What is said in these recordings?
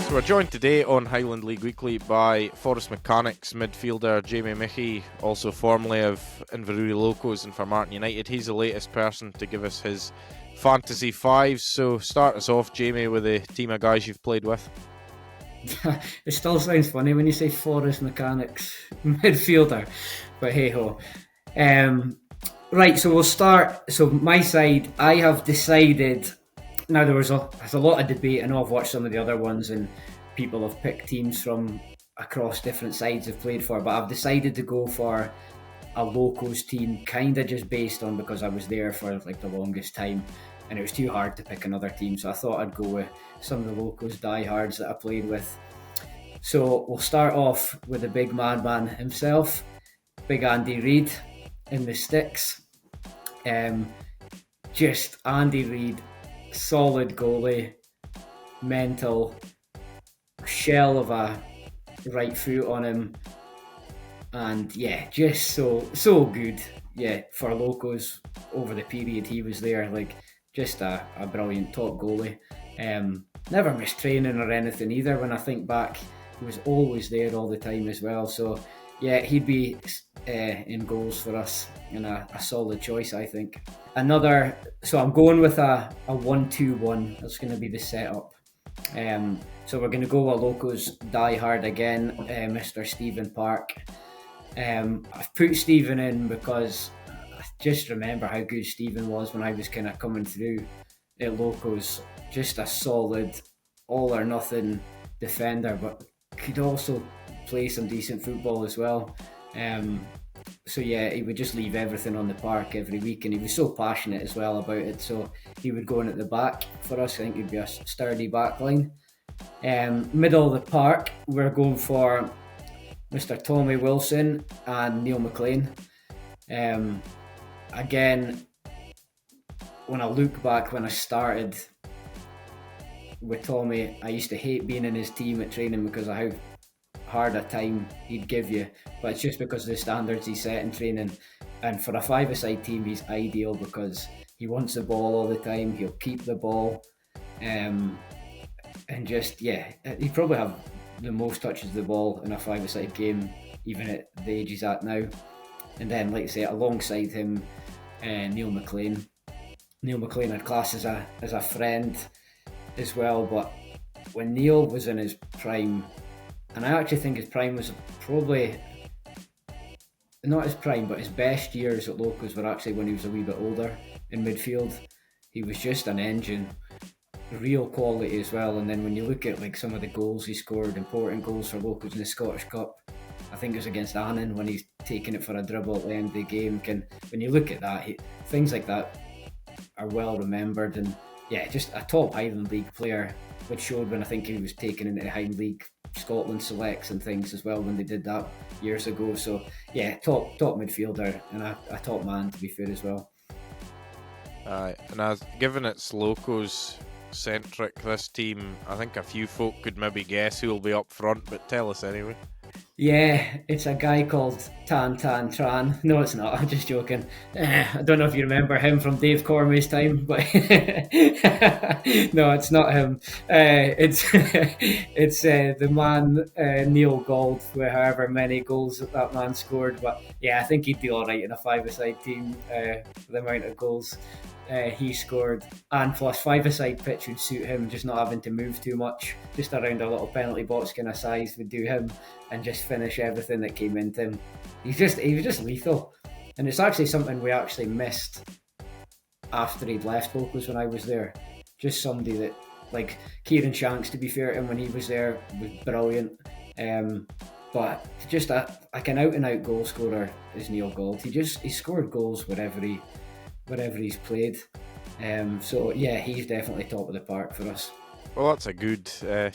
So we're joined today on Highland League Weekly by Forest Mechanics midfielder Jamie Michie, also formerly of Inverurie Locos and Formartine United. He's the latest person to give us his Fantasy Fives. So start us off, Jamie, with the team of guys you've played with. It still sounds funny when you say Forest Mechanics midfielder, but hey ho. Right, so we'll start. So my side, I have decided. Now there's a lot of debate. I know I've watched some of the other ones, and people have picked teams from across different sides I've played for. But I've decided to go for a Locos team, kind of just based on because I was there for like the longest time, and it was too hard to pick another team. So I thought I'd go with some of the Locos diehards that I played with. So we'll start off with the big madman himself, Big Andy Reid in the sticks. Just Andy Reid, solid goalie, mental, shell of a right foot on him, and yeah, just so good. Yeah, for Locos over the period he was there, like just a brilliant top goalie. Never missed training or anything either. When I think back, he was always there all the time as well. So yeah, he'd be in goals for us, and a solid choice, I think. So I'm going with a 1-2-1. That's going to be the setup. So we're going to go with Locos Die Hard again, Mr. Stephen Park. I've put Stephen in because I just remember how good Stephen was when I was kind of coming through at Locos. Just a solid all or nothing defender, but could also play some decent football as well. So yeah, he would just leave everything on the park every week, and he was so passionate as well about it. So he would go in at the back for us. I think he'd be a sturdy back line. Middle of the park, we're going for Mr. Tommy Wilson and Neil McLean. Again, when I look back when I started with Tommy, I used to hate being in his team at training because of how hard a time he'd give you, but it's just because of the standards he set in training. And for a five-a-side team, he's ideal because he wants the ball all the time, he'll keep the ball, and just, yeah, he'd probably have the most touches of the ball in a five-a-side game, even at the age he's at now. And then, like I say, alongside him, Neil McLean. Neil McLean had class as a friend as well, but when Neil was in his prime, and I actually think his prime was probably not his prime, but his best years at Locos were actually when he was a wee bit older in midfield. He was just an engine, real quality as well. And then when you look at like some of the goals he scored, important goals for Locos in the Scottish Cup, I think it was against Annan when he's taking it for a dribble at the end of the game. When you look at that, things like that are well remembered. And yeah, just a top Highland League player, which showed when I think he was taken into the Highland League Scotland selects and things as well when they did that years ago. So yeah, top midfielder and a top man, to be fair as well. And as given it's Locos centric, this team, I think a few folk could maybe guess who will be up front, but tell us anyway. Yeah, it's a guy called Tan Tran. No, it's not. I'm just joking. I don't know if you remember him from Dave Cormie's time, but no, it's not him. It's the man Neil Gold, with however many goals that man scored. But yeah, I think he'd be all right in a five-a-side team. The amount of goals he scored, and plus five-a-side pitch would suit him, just not having to move too much, just around a little penalty box kind of size would do him, and just finish everything that came into him. He was just lethal, and it's actually something we actually missed after he'd left Locos when I was there. Just somebody that, like Kieran Shanks, to be fair to him, when he was there, was brilliant. But just like an out-and-out goal scorer is Neil Gold. He scored goals wherever he's played. So yeah, he's definitely top of the park for us. Well, that's a good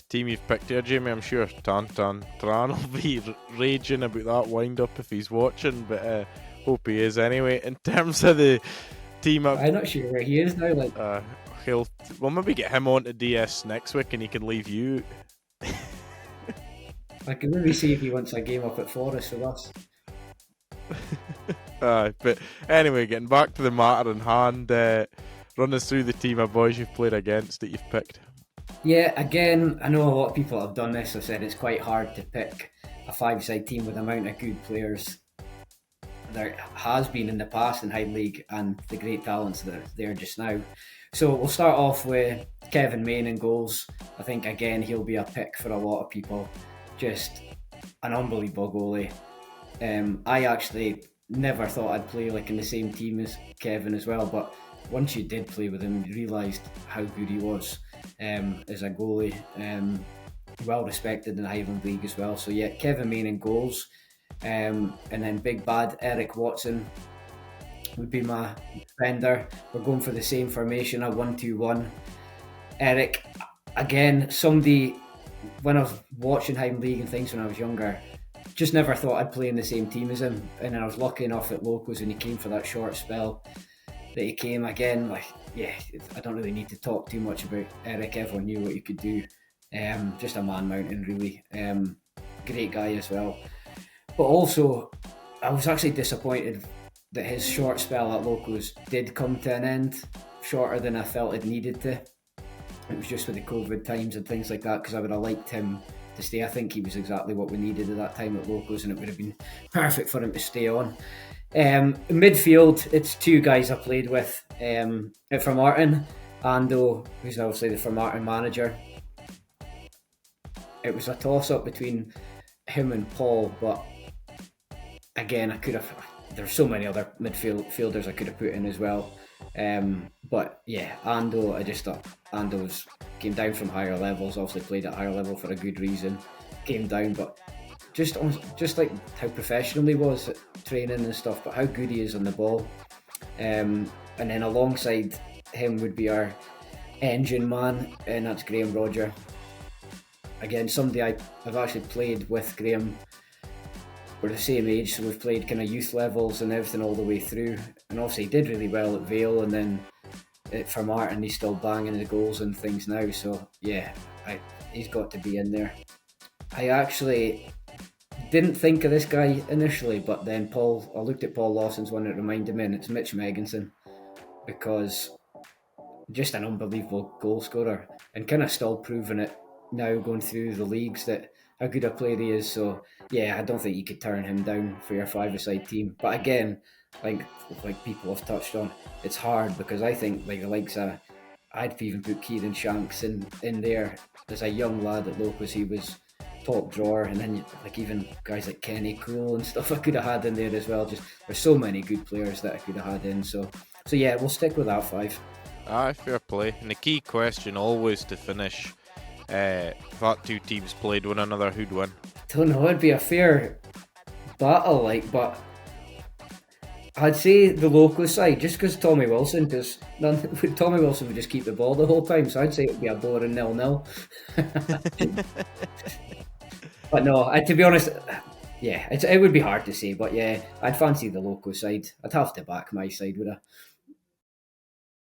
team you've picked here, Jamie. I'm sure Tan Tran will be raging about that wind-up if he's watching, but hope he is anyway. In terms of the team up, I'm not sure where he is now. We'll maybe get him on to DS next week and he can leave you. I can maybe see if he wants a game up at Forest with us. But anyway, getting back to the matter in hand, run us through the team of boys you've played against that you've picked. Yeah, again, I know a lot of people have done this. I've said it's quite hard to pick a five-side team with the amount of good players there has been in the past in Highland League and the great talents that are there just now. So we'll start off with Kevin Main in goals. I think again he'll be a pick for a lot of people. Just an unbelievable goalie. I actually never thought I'd play like in the same team as Kevin as well, but once you did play with him, you realised how good he was as a goalie. Well respected in the Highland League as well. So yeah, Kevin Main in goals. And then big bad Eric Watson would be my defender. We're going for the same formation, a 1-2-1. Eric, again, somebody, when I was watching Highland League and things when I was younger, just never thought I'd play in the same team as him. And I was lucky enough at Locos when he came for that short spell that he came again. Like, yeah, I don't really need to talk too much about Eric. Everyone knew what he could do. Just a man mountain, really. Great guy as well. But also, I was actually disappointed that his short spell at Locos did come to an end shorter than I felt it needed to. It was just with the COVID times and things like that, because I would have liked him to stay. I think he was exactly what we needed at that time at Locos, and it would have been perfect for him to stay on. Midfield, it's two guys I played with at Formartine. Ando, who's obviously the Formartine manager. It was a toss-up between him and Paul, but again, I could have. There's so many other midfielders I could have put in as well. But yeah, Ando, I just thought Ando came down from higher levels. Obviously played at higher level for a good reason. Came down, but just like how professional he was at training and stuff, but how good he is on the ball. And then alongside him would be our engine man, and that's Graham Roger. Again, somebody I've actually played with Graham. We're the same age, so we've played kind of youth levels and everything all the way through. And obviously he did really well at Vale, and then at Formartine he's still banging the goals and things now. So yeah, he's got to be in there. I actually didn't think of this guy initially, but then I looked at Paul Lawson's one that reminded me, and it's Mitch Megginson, because just an unbelievable goal scorer and kind of still proving it now going through the leagues that how good a player he is. So yeah, I don't think you could turn him down for your five-a-side team. But again, like people have touched on, it's hard because I think like the likes of I'd even put Kieran Shanks in there as a young lad at Locos. He was top drawer, and then like even guys like Kenny Cool and stuff I could have had in there as well. Just there's so many good players that I could have had in. So yeah, we'll stick with that five. Aye, fair play. And the key question always to finish, if that two teams played one another, who'd win? Don't know, it'd be a fair battle, but I'd say the local side, just because Tommy Wilson, Tommy Wilson would just keep the ball the whole time, so I'd say it'd be a boring 0-0. But no, to be honest, yeah, it would be hard to say, but yeah, I'd fancy the local side. I'd have to back my side, would I?